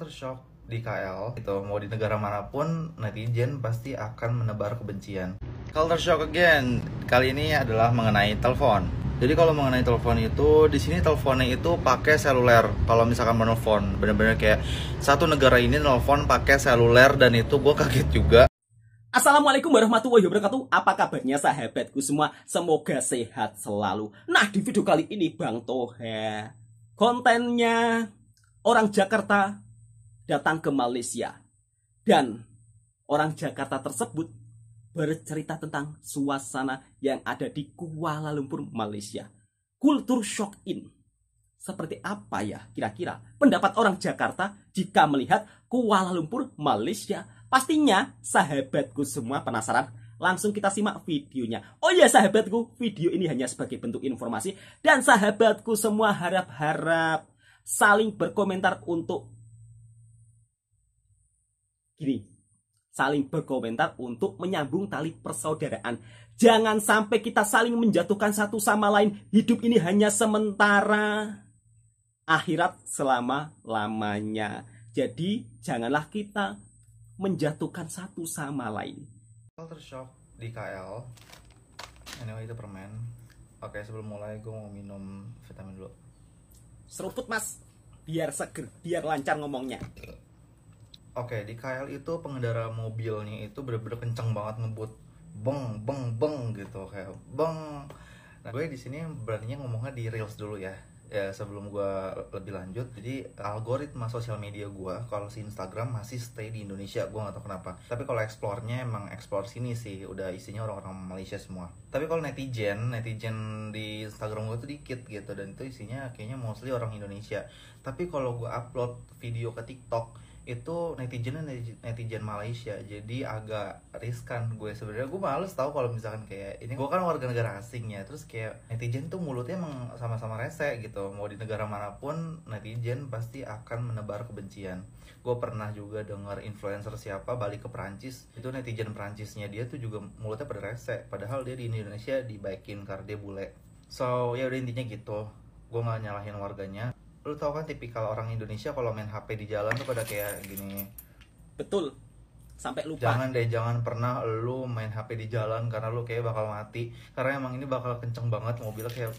Culture shock di KL itu mau di negara manapun netizen pasti akan menebar kebencian. Culture shock again. Kali ini adalah mengenai telepon. Jadi kalau mengenai telepon itu di sini teleponnya itu pakai seluler. Kalau misalkan menelpon, bener-bener kayak satu negara ini nelpon pakai seluler dan itu gue kaget juga. Assalamualaikum warahmatullahi wabarakatuh. Apa kabarnya sahabatku semua? Semoga sehat selalu. Nah, di video kali ini Bang Toha, kontennya orang Jakarta datang ke Malaysia. Dan orang Jakarta tersebut bercerita tentang suasana yang ada di Kuala Lumpur, Malaysia. Culture shock in. Seperti apa ya kira-kira pendapat orang Jakarta jika melihat Kuala Lumpur, Malaysia? Pastinya sahabatku semua penasaran. Langsung kita simak videonya. Oh ya sahabatku, video ini hanya sebagai bentuk informasi. Dan sahabatku semua harap-harap saling berkomentar untuk gini. Saling berkomentar untuk menyambung tali persaudaraan. Jangan sampai kita saling menjatuhkan satu sama lain. Hidup ini hanya sementara, akhirat selama-lamanya. Jadi janganlah kita menjatuhkan satu sama lain. Culture shock di KL. Anyway, itu permen. Oke, sebelum mulai gue mau minum vitamin dulu. Seruput mas, biar seger, biar lancar ngomongnya. Oke, di KL itu pengendara mobilnya itu bener-bener kenceng banget ngebut, beng beng beng gitu kayak beng. Nah, gue di sini beraninya ngomongnya di reels dulu ya. Ya sebelum gue lebih lanjut, jadi algoritma sosial media gue kalau si Instagram masih stay di Indonesia, gue nggak tahu kenapa. Tapi kalau explore-nya emang explore sini sih, udah isinya orang-orang Malaysia semua. Tapi kalau netizen di Instagram gue tuh dikit gitu, dan itu isinya kayaknya mostly orang Indonesia. Tapi kalau gue upload video ke TikTok itu netizen Malaysia, jadi agak riskan. Gue sebenarnya gue males tahu kalau misalkan kayak ini, gue kan warga negara asing ya, terus kayak netizen tuh mulutnya emang sama-sama rese gitu. Mau di negara manapun netizen pasti akan menebar kebencian. Gue pernah juga denger influencer siapa balik ke Perancis, itu netizen Perancisnya dia tuh juga mulutnya pada rese, padahal dia di Indonesia dibaikin karena dia bule. So ya udah, intinya gitu, gue nggak nyalahin warganya. Lu tau kan tipikal orang Indonesia kalau main HP di jalan tuh pada kayak gini. Betul, sampai lupa. Jangan pernah lu main HP di jalan karena lu kayak bakal mati. Karena emang ini bakal kenceng banget mobilnya, kayak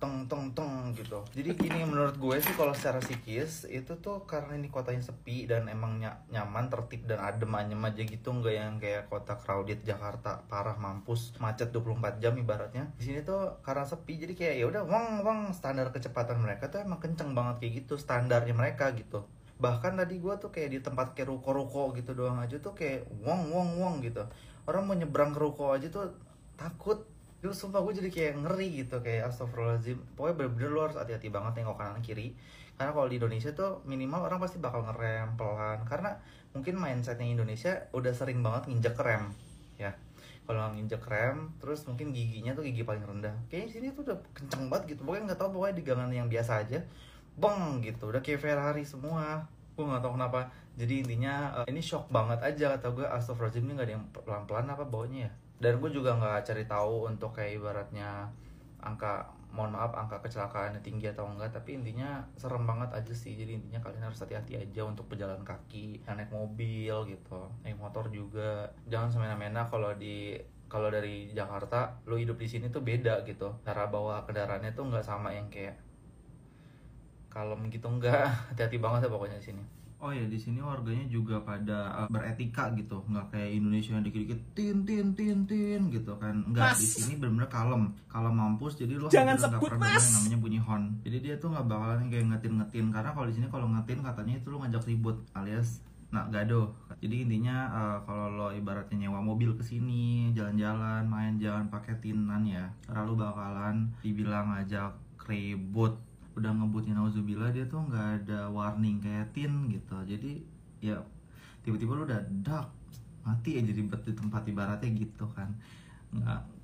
teng teng teng gitu. Jadi gini, menurut gue sih kalau secara psikis itu tuh karena ini kotanya sepi dan emang nyaman, tertib dan adem anyem aja gitu, nggak yang kayak kota crowded Jakarta parah mampus, macet 24 jam ibaratnya. Di sini tuh karena sepi jadi kayak ya udah wang standar kecepatan mereka tuh emang kenceng banget kayak gitu, standarnya mereka gitu. Bahkan tadi gue tuh kayak di tempat kayak ruko-ruko gitu doang aja tuh kayak wong gitu. Orang mau nyebrang ke ruko aja tuh takut. Itu sumpah gue jadi kayak ngeri gitu, kayak astagfirullahaladzim. Pokoknya bener-bener lo harus hati-hati banget nengok kanan kiri. Karena kalau di Indonesia tuh minimal orang pasti bakal ngerem pelan. Karena mungkin mindsetnya Indonesia udah sering banget nginjek rem ya. Kalau nginjek rem, terus mungkin giginya tuh gigi paling rendah. Kayaknya sini tuh udah kenceng banget gitu. Pokoknya nggak tahu, pokoknya di gangan yang biasa aja beng gitu, udah kayak Ferrari semua. Gue nggak tahu kenapa. Jadi intinya ini shock banget aja, kata gue. Astagfirullahaladzim, ini nggak ada yang pelan-pelan apa bawanya ya. Dan gue juga nggak cari tahu untuk kayak ibaratnya angka, mohon maaf, angka kecelakaannya tinggi atau enggak. Tapi intinya serem banget aja sih. Jadi intinya kalian harus hati-hati aja untuk pejalan kaki, naik mobil gitu, naik motor juga. Jangan semena-mena. Kalau dari Jakarta lo hidup di sini tuh beda gitu, cara bawa kendaraannya tuh nggak sama yang kayak kalem gitu, enggak. Hati-hati banget ya pokoknya di sini. Oh ya, di sini warganya juga pada beretika gitu, nggak kayak Indonesia yang dikit-dikit tin gitu kan. Enggak, di sini bener-bener kalem mampus. Jadi lu Jangan nggak sebut pernah mas, yang namanya bunyi horn. Jadi dia tuh nggak bakalan kayak ngetin, karena kalau di sini kalau ngetin katanya itu lu ngajak ribut alias nak gaduh. Jadi intinya kalau lo ibaratnya nyewa mobil ke sini, jalan-jalan, main, jangan pakai tinan ya. Karena lu bakalan dibilang ngajak ribut. Udah ngebutnya nauzubillah, dia tuh nggak ada warning kayak tin gitu. Jadi ya tiba-tiba lu udah dak mati aja di tempat ibaratnya gitu kan.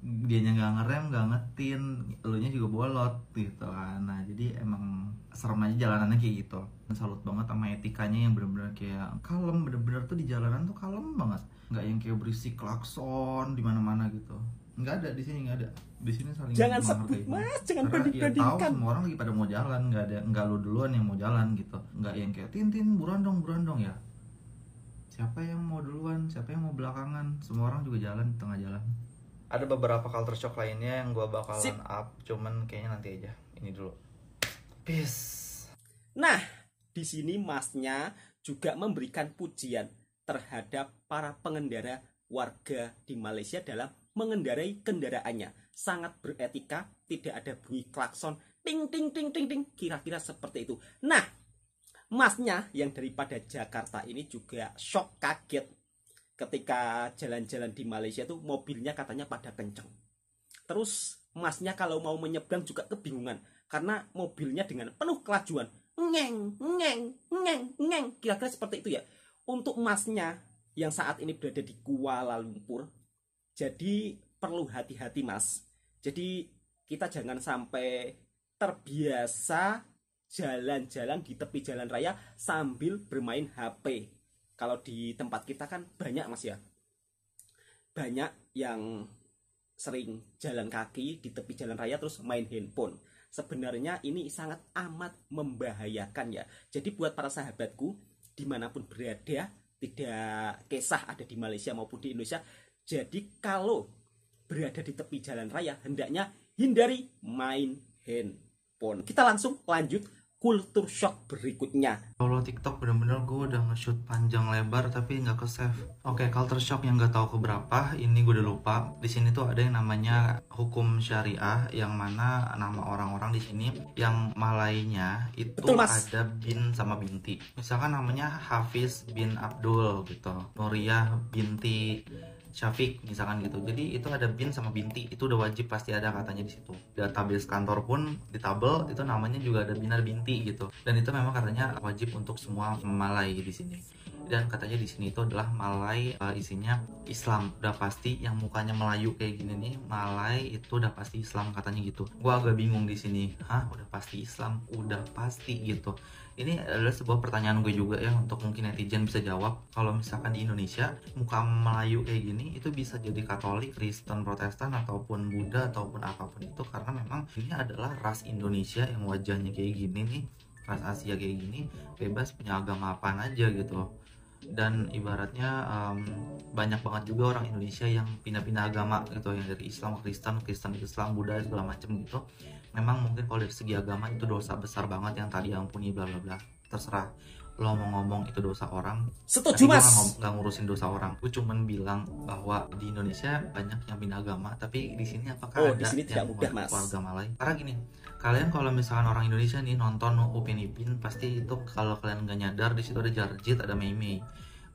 Dianya nggak ngerem, nggak ngetin, elunya juga bolot gitu kan. Nah jadi emang serem aja jalanannya kayak gitu. Salut banget sama etikanya yang bener-bener kayak kalem, bener-bener tuh di jalanan tuh kalem banget, nggak yang kayak berisik klakson di mana-mana gitu. nggak ada di sini, nggak ada. Di sini saling Jangan menghargai. sebut, Mas, jangan Karena ya tahu banding-bandingkan. semua orang lagi pada mau jalan, nggak lu duluan yang mau jalan gitu, nggak yang kayak tin buruan dong ya. Siapa yang mau duluan, siapa yang mau belakangan, semua orang juga jalan di tengah jalan. Ada beberapa culture shock lainnya yang gua bakalan Sip. up, cuman kayaknya nanti aja. Ini dulu. Peace. Nah, di sini Masnya juga memberikan pujian terhadap para pengendara warga di Malaysia dalam mengendarai kendaraannya. Sangat beretika, tidak ada bunyi klakson, ting ting ting ting ting, kira-kira seperti itu. Nah, Masnya yang daripada Jakarta ini juga shock, kaget ketika jalan-jalan di Malaysia tuh mobilnya katanya pada kenceng. Terus Masnya kalau mau menyeberang juga kebingungan karena mobilnya dengan penuh kelajuan, ngeng ngeng ngeng ngeng, kira-kira seperti itu ya. Untuk Masnya yang saat ini berada di Kuala Lumpur, jadi perlu hati-hati Mas. Jadi kita jangan sampai terbiasa jalan-jalan di tepi jalan raya sambil bermain HP. Kalau di tempat kita kan banyak Mas ya, banyak yang sering jalan kaki di tepi jalan raya terus main handphone. Sebenarnya ini sangat amat membahayakan ya. Jadi buat para sahabatku dimanapun berada, tidak kisah ada di Malaysia maupun di Indonesia, jadi kalau berada di tepi jalan raya hendaknya hindari main handphone. Kita langsung lanjut kultur shock berikutnya. Kalau TikTok bener-bener gue udah nge-shoot panjang lebar tapi nggak ke save. Oke, culture shock yang nggak tahu keberapa, ini gue udah lupa. Di sini tuh ada yang namanya hukum syariah, yang mana nama orang-orang di sini yang Malaynya itu Betul, Mas. ada bin sama binti. Misalkan namanya Hafiz bin Abdul gitu, Nuriyah binti Syafiq misalkan gitu. Jadi itu ada bin sama binti, itu udah wajib pasti ada katanya di situ. Database kantor pun di tabel itu namanya juga ada bin ada binti gitu. Dan itu memang katanya wajib untuk semua Malay di sini. Dan katanya di sini itu adalah Malay, isinya Islam udah pasti, yang mukanya Melayu kayak gini nih Malay itu udah pasti Islam katanya gitu. Gua agak bingung di sini, udah pasti Islam, udah pasti gitu. Ini adalah sebuah pertanyaan gue juga ya, untuk mungkin netizen bisa jawab. Kalau misalkan di Indonesia muka Melayu kayak gini itu bisa jadi Katolik, Kristen, Protestan ataupun Buddha ataupun apapun itu, karena memang ini adalah ras Indonesia yang wajahnya kayak gini nih, ras Asia kayak gini, bebas punya agama apaan aja gitu. Dan ibaratnya banyak banget juga orang Indonesia yang pindah-pindah agama gitu, yang dari Islam ke Kristen, Kristen ke Islam, Buddha segala macem gitu. Memang mungkin kalau dari segi agama itu dosa besar banget yang tadi ampuni bla bla bla. Terserah lo mau ngomong itu dosa orang. Setuju Tapi Mas. gue nggak ngurusin dosa orang. Gue cuman bilang bahwa di Indonesia banyak yang pindah agama, tapi di sini apakah ada di sini tidak yang mudah, Mas. keluarga Malay? Karena gini, kalian kalau misalkan orang Indonesia nih nonton Upin Ipin, pasti itu kalau kalian nggak nyadar di situ ada Jarjit, ada Mei Mei,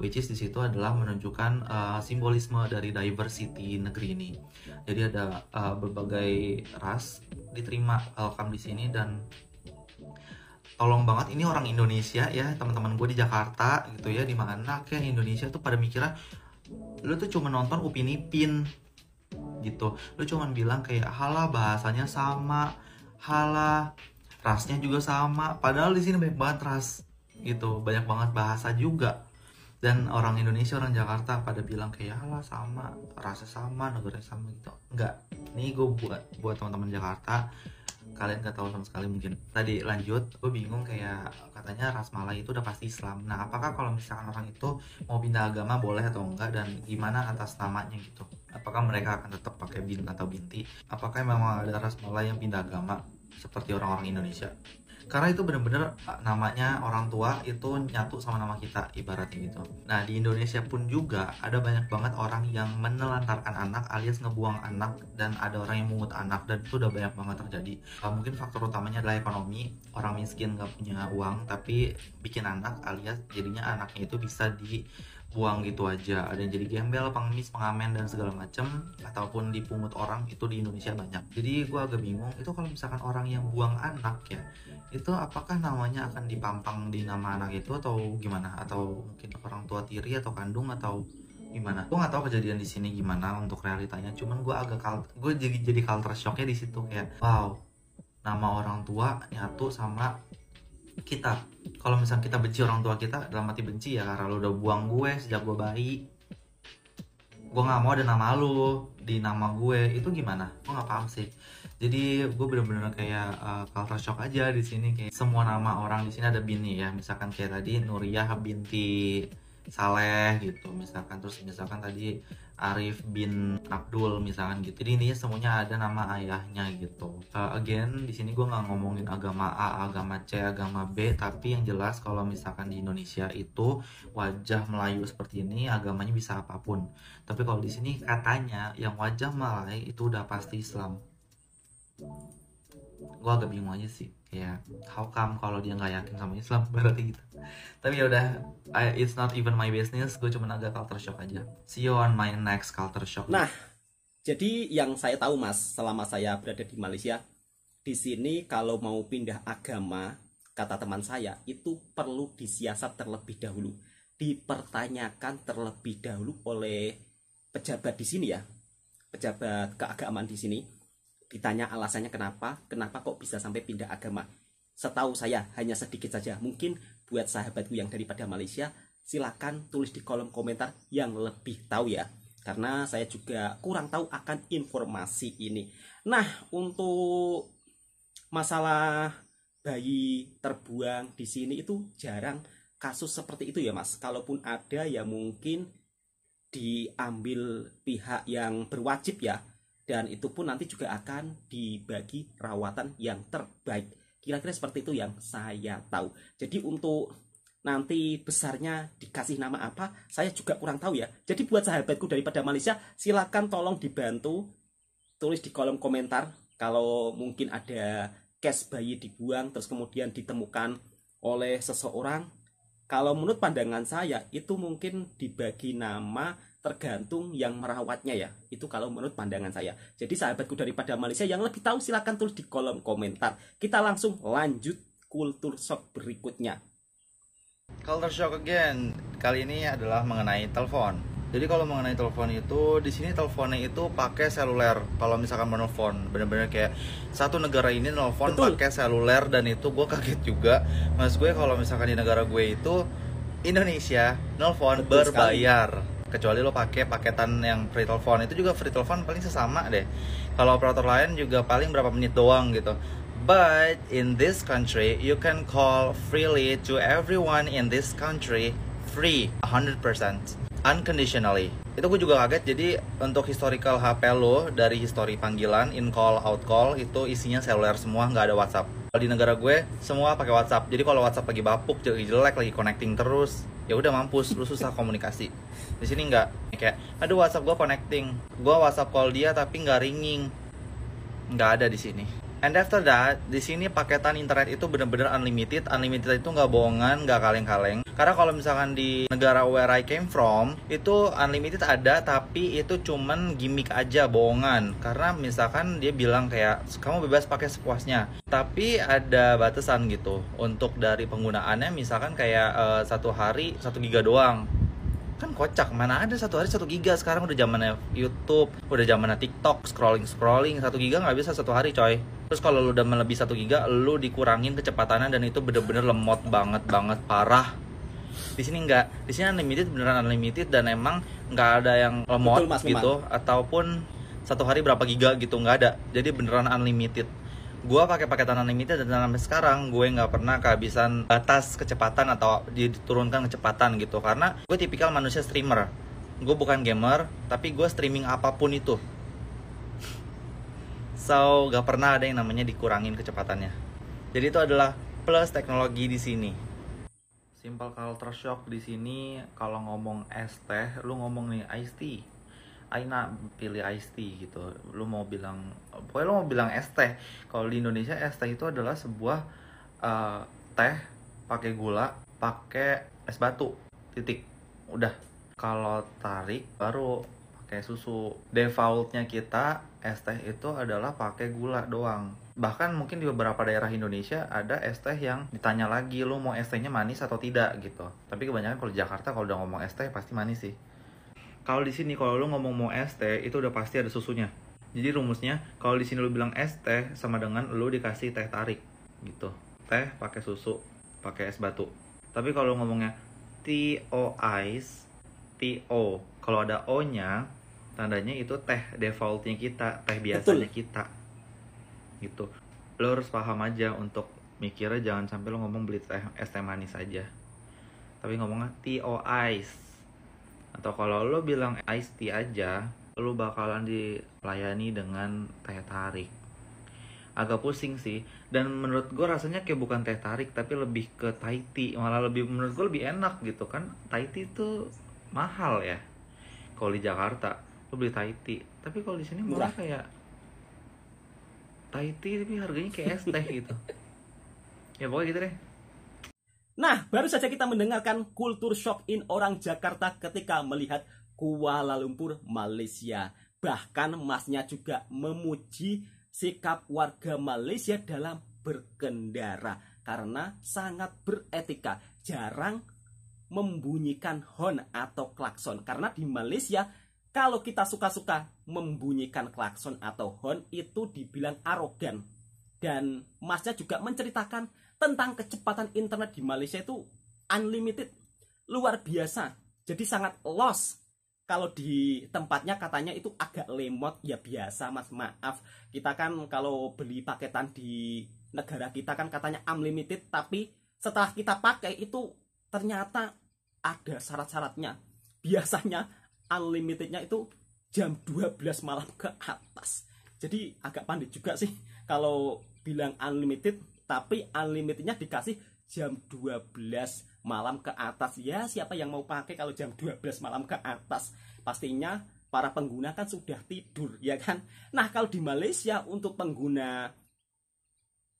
which is di situ adalah menunjukkan simbolisme dari diversity negeri ini. Jadi ada berbagai ras diterima welcome di sini. Dan tolong banget, ini orang Indonesia ya, teman-teman gue di Jakarta gitu ya, di mana kayak Indonesia tuh pada mikirnya lu tuh cuma nonton Upin Ipin gitu, lu cuma bilang kayak halah bahasanya sama, halah rasnya juga sama, padahal di sini banyak banget ras gitu, banyak banget bahasa juga. Dan orang Indonesia, orang Jakarta pada bilang kayak halah sama, rasa sama, negara sama gitu. Enggak, ini gue buat teman-teman Jakarta, kalian gak tahu sama sekali mungkin. Tadi lanjut, gue bingung kayak katanya ras Malay itu udah pasti Islam. Nah, apakah kalau misalkan orang itu mau pindah agama boleh atau enggak, dan gimana atas namanya gitu? Apakah mereka akan tetap pakai bin atau binti? Apakah memang ada ras Malay yang pindah agama seperti orang-orang Indonesia? Karena itu bener-bener namanya orang tua itu nyatu sama nama kita, ibaratnya gitu. Nah, di Indonesia pun juga ada banyak banget orang yang menelantarkan anak alias ngebuang anak, dan ada orang yang mengut anak, dan itu udah banyak banget terjadi. Mungkin faktor utamanya adalah ekonomi, orang miskin gak punya uang tapi bikin anak, alias jadinya anaknya itu bisa dibuang gitu aja. Ada yang jadi gembel, pengemis, pengamen dan segala macem, ataupun dipungut orang, itu di Indonesia banyak. Jadi gue agak bingung, itu kalau misalkan orang yang buang anak ya, itu apakah namanya akan dipampang di nama anak itu atau gimana? Atau mungkin orang tua tiri atau kandung atau gimana? Gue nggak tahu kejadian di sini gimana untuk realitanya. Cuman gue gue jadi culture shocknya di situ, kayak wow, nama orang tua nyatu sama kita. Kalau misalnya kita benci orang tua kita, dalam hati benci ya karena lo udah buang gue sejak gue bayi. gue nggak mau ada nama lu di nama gue, itu gimana? Gue nggak paham sih. Jadi gue bener-bener kayak culture shock aja di sini, kayak semua nama orang di sini ada bini ya, misalkan kayak tadi Nuriyah binti Saleh gitu misalkan, terus misalkan tadi Arif bin Abdul misalkan gitu. Jadi ini semuanya ada nama ayahnya gitu. Again di sini gue nggak ngomongin agama A, agama C, agama B, tapi yang jelas kalau misalkan di Indonesia itu wajah Melayu seperti ini agamanya bisa apapun. Tapi kalau di sini katanya yang wajah Malay itu udah pasti Islam. Gue agak bingung aja sih, kayak how come kalau dia nggak yakin sama Islam berarti gitu. Tapi ya udah, it's not even my business. Gue cuma agak culture shock aja. See you on my next culture shock. Nah, jadi yang saya tahu Mas, selama saya berada di Malaysia, di sini kalau mau pindah agama, kata teman saya, itu perlu disiasat terlebih dahulu, dipertanyakan terlebih dahulu oleh pejabat di sini ya, pejabat keagamaan di sini. Ditanya alasannya kenapa kok bisa sampai pindah agama. Setahu saya hanya sedikit saja. Mungkin buat sahabatku yang daripada Malaysia, silakan tulis di kolom komentar yang lebih tahu ya. Karena saya juga kurang tahu akan informasi ini. Nah, untuk masalah bayi terbuang di sini itu jarang kasus seperti itu ya Mas. Kalaupun ada ya mungkin diambil pihak yang berwajib ya. Dan itu pun nanti juga akan dibagi rawatan yang terbaik. Kira-kira seperti itu yang saya tahu. Jadi untuk nanti besarnya dikasih nama apa, saya juga kurang tahu ya. Jadi buat sahabatku daripada Malaysia, silakan tolong dibantu tulis di kolom komentar kalau mungkin ada case bayi dibuang terus kemudian ditemukan oleh seseorang. Kalau menurut pandangan saya itu mungkin dibagi nama tergantung yang merawatnya ya. Itu kalau menurut pandangan saya. Jadi sahabatku daripada Malaysia yang lebih tahu silakan tulis di kolom komentar. Kita langsung lanjut kultur shock berikutnya. Culture shock again. Kali ini adalah mengenai telepon. Jadi kalau mengenai telepon itu, di sini teleponnya itu pakai seluler. Kalau misalkan menelpon, bener-bener kayak satu negara ini nelpon pakai seluler, dan itu gue kaget juga. Mas gue kalau misalkan di negara gue itu Indonesia nelpon berbayar. Kecuali lo pakai paketan yang free telepon, itu juga free telepon paling sesama deh. Kalau operator lain juga paling berapa menit doang gitu. But in this country, you can call freely to everyone in this country, free, 100%, unconditionally. Itu gue juga kaget. Jadi untuk historical HP lo, dari history panggilan, in call, out call, itu isinya seluler semua, nggak ada WhatsApp. Kalau di negara gue semua pakai WhatsApp. Jadi kalau WhatsApp lagi bapuk, jelek, lagi connecting terus, ya udah mampus, lu susah komunikasi. Di sini nggak, kayak aduh WhatsApp gue connecting, gue WhatsApp call dia tapi nggak ringing, nggak ada di sini. And after that, di sini paketan internet itu bener-bener unlimited. Unlimited itu nggak bohongan, nggak kaleng-kaleng. Karena kalau misalkan di negara where I came from, itu unlimited ada, tapi itu cuman gimmick aja, bohongan. Karena misalkan dia bilang kayak, kamu bebas pakai sepuasnya. Tapi ada batasan gitu. Untuk dari penggunaannya, misalkan kayak 1 hari 1 giga doang. Kan kocak, mana ada 1 hari 1 giga. Sekarang udah zamannya YouTube, udah zamannya TikTok, scrolling 1 giga nggak bisa 1 hari coy. Terus kalau lu udah melebihi 1 giga, lu dikurangin kecepatannya, dan itu bener-bener lemot banget parah. Di sini nggak, di sini unlimited, beneran unlimited, dan emang nggak ada yang lemot. Betul, Mas, gitu memang. Ataupun 1 hari berapa giga gitu, nggak ada. Jadi beneran unlimited. Gue pakai paketan unlimited, dan sampai sekarang gue nggak pernah kehabisan batas kecepatan atau diturunkan kecepatan gitu. Karena gue tipikal manusia streamer. Gue bukan gamer, tapi gue streaming apapun itu. So gak pernah ada yang namanya dikurangin kecepatannya. Jadi itu adalah plus teknologi di sini. Simple culture shock di sini, kalau ngomong es teh, lu ngomong nih iced tea. Aina pilih iced tea gitu. Lu mau bilang, pokoknya lu mau bilang es teh. Kalau di Indonesia es teh itu adalah sebuah teh pakai gula, pakai es batu, titik. Udah. Kalau tarik baru pakai susu. Defaultnya kita es teh itu adalah pakai gula doang. Bahkan mungkin di beberapa daerah Indonesia ada es teh yang ditanya lagi, lu mau es tehnya manis atau tidak gitu. Tapi kebanyakan kalau di Jakarta kalau udah ngomong es teh pasti manis sih. Kalau di sini kalau lu ngomong mau es teh itu udah pasti ada susunya. Jadi rumusnya kalau di sini lu bilang es teh sama dengan lu dikasih teh tarik gitu. Teh pakai susu, pakai es batu. Tapi kalau ngomongnya TO ice, TO kalau ada O-nya tandanya itu teh defaultnya kita, teh biasanya Betul. kita gitu. Lo harus paham aja untuk mikirnya, jangan sampai lo ngomong beli teh es teh manis aja, tapi ngomongnya tea or ice. Atau kalau lo bilang ice tea aja, lo bakalan dilayani dengan teh tarik. Agak pusing sih, dan menurut gue rasanya kayak bukan teh tarik tapi lebih ke Thai tea, malah lebih, menurut gue lebih enak gitu kan. Thai tea itu mahal ya kalau di Jakarta, lo beli Thai tea, tapi kalau di sini murah, Murah. kayak Thai tea tapi harganya kayak es teh gitu. Ya pokoknya gitu deh. Nah, baru saja kita mendengarkan kultur shock in orang Jakarta ketika melihat Kuala Lumpur, Malaysia. Bahkan masnya juga memuji sikap warga Malaysia dalam berkendara karena sangat beretika, jarang membunyikan horn atau klakson. Karena di Malaysia kalau kita suka-suka membunyikan klakson atau horn itu dibilang arogan. Dan masnya juga menceritakan tentang kecepatan internet di Malaysia itu unlimited, luar biasa. Jadi sangat lost. Kalau di tempatnya katanya itu agak lemot, ya biasa mas, maaf. Kita kan kalau beli paketan di negara kita kan katanya unlimited, tapi setelah kita pakai itu ternyata ada syarat-syaratnya. Biasanya unlimitednya itu jam 12 malam ke atas. Jadi agak pandai juga sih kalau bilang unlimited, tapi unlimitednya dikasih jam 12 malam ke atas. Ya siapa yang mau pakai kalau jam 12 malam ke atas? Pastinya para pengguna kan sudah tidur, ya kan? Nah, kalau di Malaysia untuk pengguna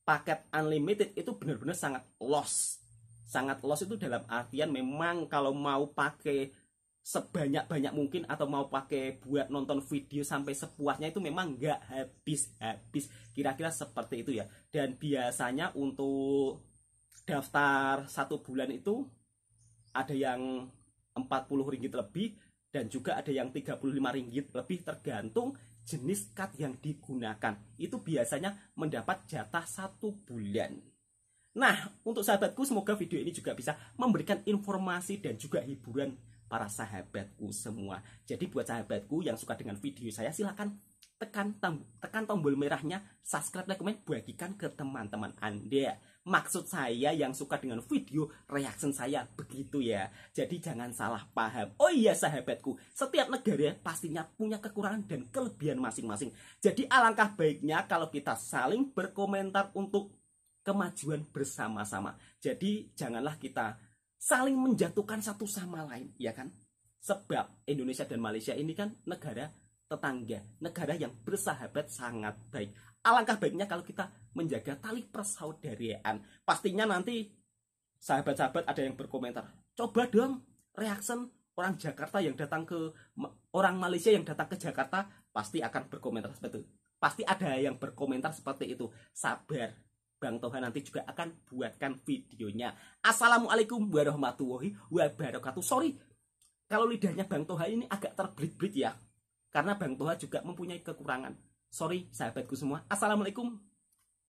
paket unlimited itu benar-benar sangat lost. Sangat lost itu dalam artian memang kalau mau pakai sebanyak-banyak mungkin atau mau pakai buat nonton video sampai sepuasnya itu memang nggak habis-habis, kira-kira seperti itu ya. Dan biasanya untuk daftar 1 bulan itu ada yang 40 ringgit lebih dan juga ada yang 35 ringgit lebih, tergantung jenis card yang digunakan. Itu biasanya mendapat jatah 1 bulan. Nah, untuk sahabatku, semoga video ini juga bisa memberikan informasi dan juga hiburan para sahabatku semua. Jadi buat sahabatku yang suka dengan video saya, silahkan tekan tombol merahnya, subscribe, like, komen, bagikan ke teman-teman Anda. Maksud saya yang suka dengan video reaction saya begitu ya. Jadi jangan salah paham. Oh iya sahabatku, setiap negara pastinya punya kekurangan dan kelebihan masing-masing. Jadi alangkah baiknya kalau kita saling berkomentar untuk kemajuan bersama-sama. Jadi janganlah kita saling menjatuhkan satu sama lain, ya kan? Sebab Indonesia dan Malaysia ini kan negara tetangga, negara yang bersahabat sangat baik. Alangkah baiknya kalau kita menjaga tali persaudaraan. Pastinya nanti sahabat-sahabat ada yang berkomentar, coba dong reaction orang Jakarta yang datang ke orang Malaysia yang datang ke Jakarta, pasti akan berkomentar seperti itu. Pasti ada yang berkomentar seperti itu. Sabar, Bang Toha nanti juga akan buatkan videonya. Assalamualaikum warahmatullahi wabarakatuh. Sorry kalau lidahnya Bang Toha ini agak terbelit-belit ya, karena Bang Toha juga mempunyai kekurangan. Sorry sahabatku semua. Assalamualaikum